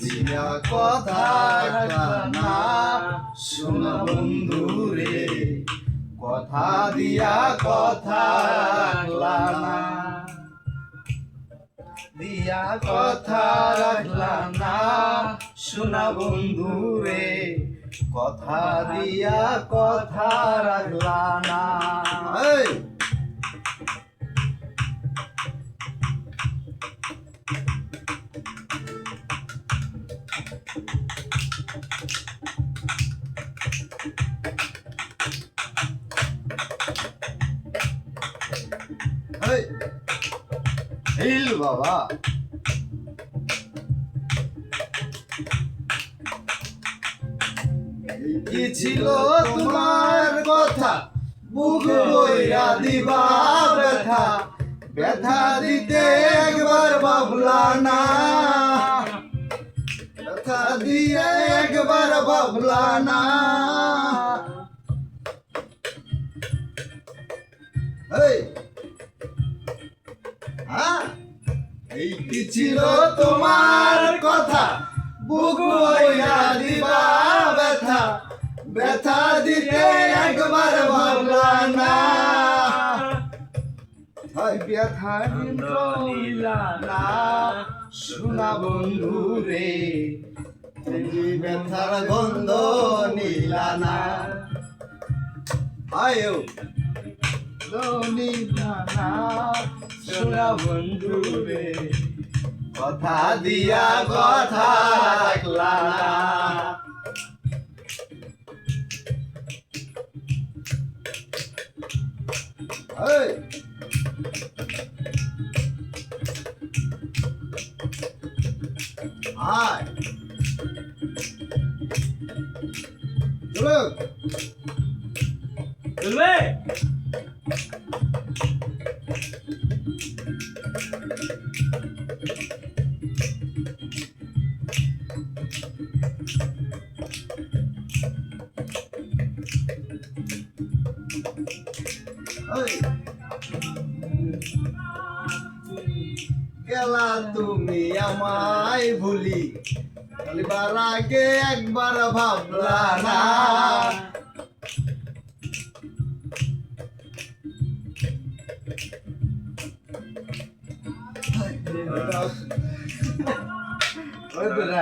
দিয়া কথা রাখলা না শোনা বন্ধু রে, কথা দিয়া কথা রাখলা না, দিয়া কথা রাখলা না শোনা বন্ধু রে, কথা দিয়া কথা রাখলা না। হিল বাবা, কি ছিল তোমার কথা, বুক বইরা দিবা ব্যথা, ব্যথা দিতে একবার ভাবলা না, ব্যথা দিয়ে একবার ভাবলা না। এই কি ছিল তোমার কথা, বুক বইরা দিবা ব্যথা, ব্যথা দিতে একবার ভাবলা না, ব্যথা নিলা না শোনা বন্ধু রে, ব্যথার গন্ধ নিলা না, আয়ো নিলা না শোনা বন্ধু রে, কথা দিয়া কথা রাখলা না। আয় চলো চলবে। গেলা তুমি আমায় ভুলি, বলিবার আগে একবার ভাবলা না,